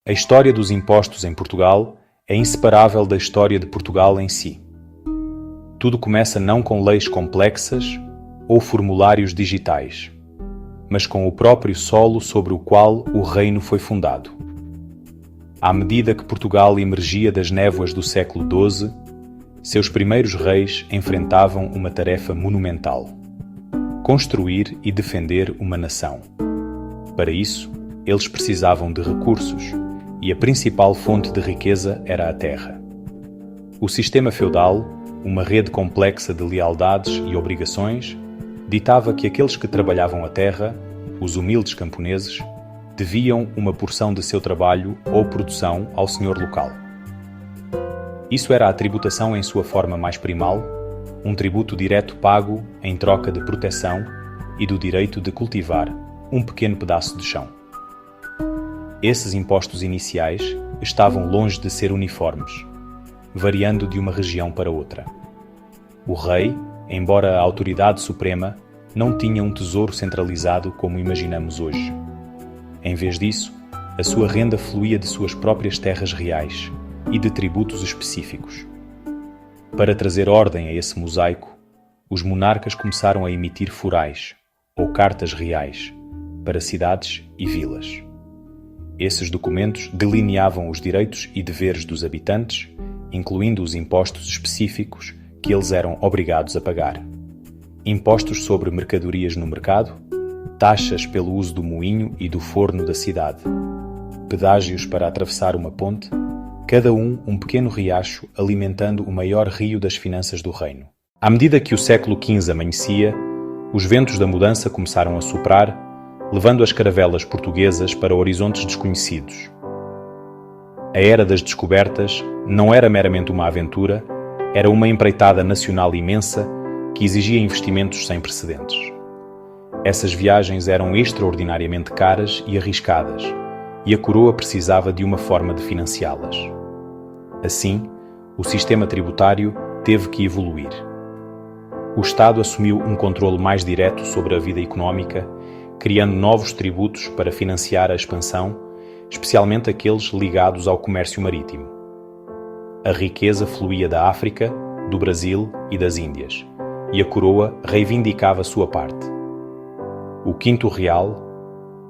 A história dos impostos em Portugal é inseparável da história de Portugal em si. Tudo começa não com leis complexas ou formulários digitais, mas com o próprio solo sobre o qual o reino foi fundado. À medida que Portugal emergia das névoas do século XII, seus primeiros reis enfrentavam uma tarefa monumental: construir e defender uma nação. Para isso, eles precisavam de recursos, e a principal fonte de riqueza era a terra. O sistema feudal, uma rede complexa de lealdades e obrigações, ditava que aqueles que trabalhavam a terra, os humildes camponeses, deviam uma porção de seu trabalho ou produção ao senhor local. Isso era a tributação em sua forma mais primal, um tributo direto pago em troca de proteção e do direito de cultivar um pequeno pedaço de chão. Esses impostos iniciais estavam longe de ser uniformes, variando de uma região para outra. O rei, embora a autoridade suprema, não tinha um tesouro centralizado como imaginamos hoje. Em vez disso, a sua renda fluía de suas próprias terras reais e de tributos específicos. Para trazer ordem a esse mosaico, os monarcas começaram a emitir forais, ou cartas reais, para cidades e vilas. Esses documentos delineavam os direitos e deveres dos habitantes, incluindo os impostos específicos que eles eram obrigados a pagar. Impostos sobre mercadorias no mercado, taxas pelo uso do moinho e do forno da cidade, pedágios para atravessar uma ponte, cada um pequeno riacho alimentando o maior rio das finanças do reino. À medida que o século XV amanhecia, os ventos da mudança começaram a soprar, levando as caravelas portuguesas para horizontes desconhecidos. A era das descobertas não era meramente uma aventura, era uma empreitada nacional imensa que exigia investimentos sem precedentes. Essas viagens eram extraordinariamente caras e arriscadas, e a coroa precisava de uma forma de financiá-las. Assim, o sistema tributário teve que evoluir. O Estado assumiu um controle mais direto sobre a vida económica, criando novos tributos para financiar a expansão, especialmente aqueles ligados ao comércio marítimo. A riqueza fluía da África, do Brasil e das Índias, e a coroa reivindicava sua parte. O quinto real,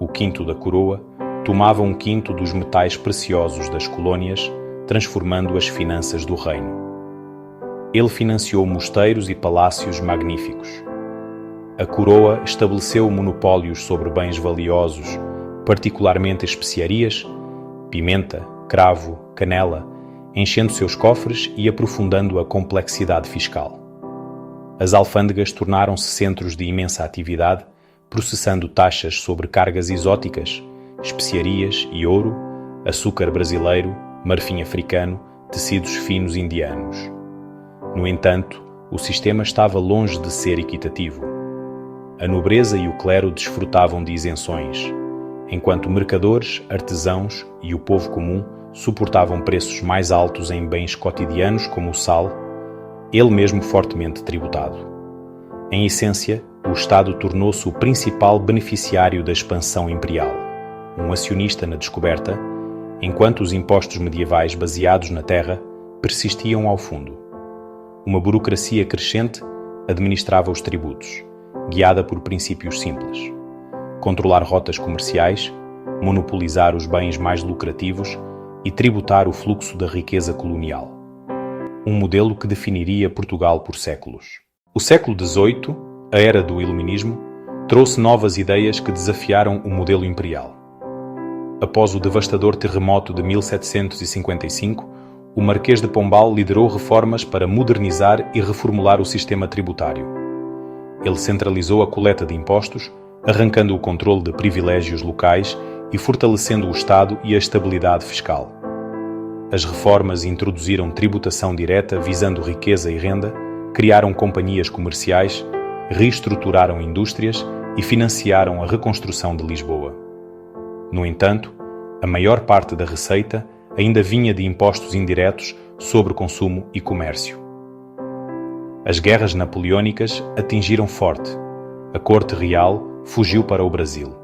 o quinto da coroa, tomava um quinto dos metais preciosos das colônias, transformando as finanças do reino. Ele financiou mosteiros e palácios magníficos. A coroa estabeleceu monopólios sobre bens valiosos, particularmente especiarias, pimenta, cravo, canela, enchendo seus cofres e aprofundando a complexidade fiscal. As alfândegas tornaram-se centros de imensa atividade, processando taxas sobre cargas exóticas, especiarias e ouro, açúcar brasileiro, marfim africano, tecidos finos indianos. No entanto, o sistema estava longe de ser equitativo. A nobreza e o clero desfrutavam de isenções, enquanto mercadores, artesãos e o povo comum suportavam preços mais altos em bens cotidianos como o sal, ele mesmo fortemente tributado. Em essência, o Estado tornou-se o principal beneficiário da expansão imperial, um acionista na descoberta, enquanto os impostos medievais baseados na terra persistiam ao fundo. Uma burocracia crescente administrava os tributos, guiada por princípios simples: controlar rotas comerciais, monopolizar os bens mais lucrativos e tributar o fluxo da riqueza colonial. Um modelo que definiria Portugal por séculos. O século XVIII, a era do Iluminismo, trouxe novas ideias que desafiaram o modelo imperial. Após o devastador terremoto de 1755, o Marquês de Pombal liderou reformas para modernizar e reformular o sistema tributário. Ele centralizou a coleta de impostos, arrancando o controle de privilégios locais e fortalecendo o Estado e a estabilidade fiscal. As reformas introduziram tributação direta visando riqueza e renda, criaram companhias comerciais, reestruturaram indústrias e financiaram a reconstrução de Lisboa. No entanto, a maior parte da receita ainda vinha de impostos indiretos sobre consumo e comércio. As guerras napoleônicas atingiram forte. A corte real fugiu para o Brasil.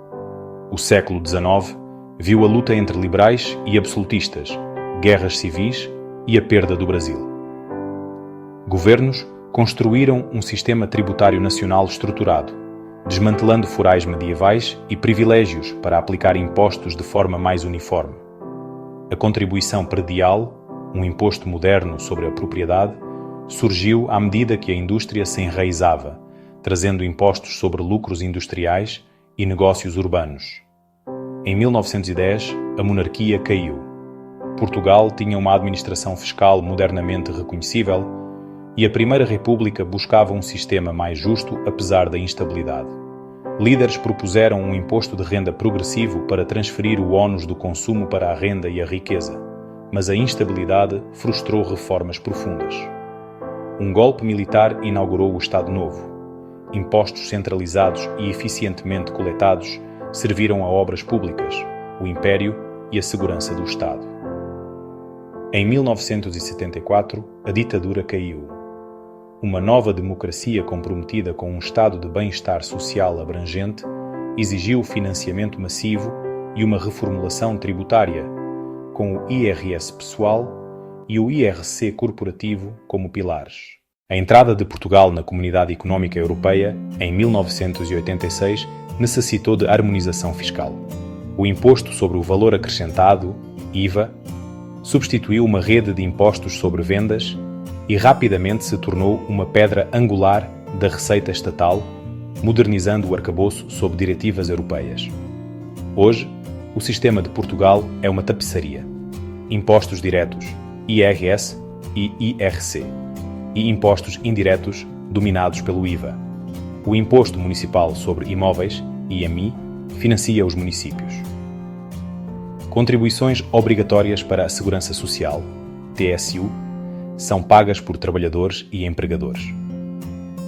O século XIX Viu a luta entre liberais e absolutistas, guerras civis e a perda do Brasil. Governos construíram um sistema tributário nacional estruturado, desmantelando forais medievais e privilégios para aplicar impostos de forma mais uniforme. A contribuição predial, um imposto moderno sobre a propriedade, surgiu à medida que a indústria se enraizava, trazendo impostos sobre lucros industriais e negócios urbanos. Em 1910, a monarquia caiu. Portugal tinha uma administração fiscal modernamente reconhecível e a Primeira República buscava um sistema mais justo apesar da instabilidade. Líderes propuseram um imposto de renda progressivo para transferir o ónus do consumo para a renda e a riqueza, mas a instabilidade frustrou reformas profundas. Um golpe militar inaugurou o Estado Novo. Impostos centralizados e eficientemente coletados serviram a obras públicas, o império e a segurança do Estado. Em 1974, a ditadura caiu. Uma nova democracia comprometida com um estado de bem-estar social abrangente exigiu o financiamento massivo e uma reformulação tributária, com o IRS pessoal e o IRC corporativo como pilares. A entrada de Portugal na Comunidade Económica Europeia, em 1986, necessitou de harmonização fiscal. O Imposto sobre o Valor Acrescentado, IVA, substituiu uma rede de impostos sobre vendas e rapidamente se tornou uma pedra angular da receita estatal, modernizando o arcabouço sob diretivas europeias. Hoje, o sistema de Portugal é uma tapeçaria. Impostos diretos, IRS e IRC, e impostos indiretos dominados pelo IVA. O Imposto Municipal sobre Imóveis, IMI, financia os municípios. Contribuições obrigatórias para a Segurança Social, TSU, são pagas por trabalhadores e empregadores.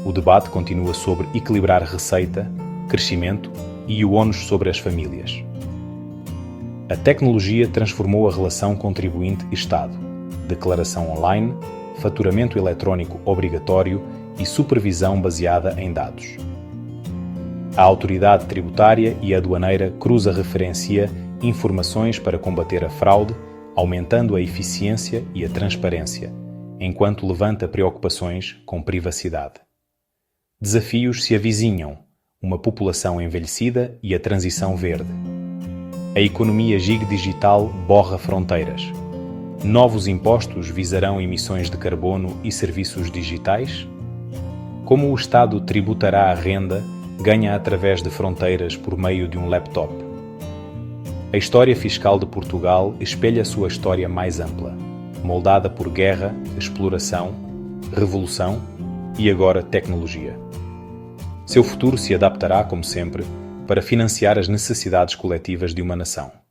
O debate continua sobre equilibrar receita, crescimento e o ónus sobre as famílias. A tecnologia transformou a relação contribuinte-Estado, declaração online, faturamento eletrónico obrigatório e supervisão baseada em dados. A autoridade tributária e aduaneira cruza-referencia informações para combater a fraude, aumentando a eficiência e a transparência, enquanto levanta preocupações com privacidade. Desafios se avizinham, uma população envelhecida e a transição verde. A economia gig digital borra fronteiras. Novos impostos visarão emissões de carbono e serviços digitais? Como o Estado tributará a renda ganha através de fronteiras por meio de um laptop? A história fiscal de Portugal espelha sua história mais ampla, moldada por guerra, exploração, revolução e agora tecnologia. Seu futuro se adaptará, como sempre, para financiar as necessidades coletivas de uma nação.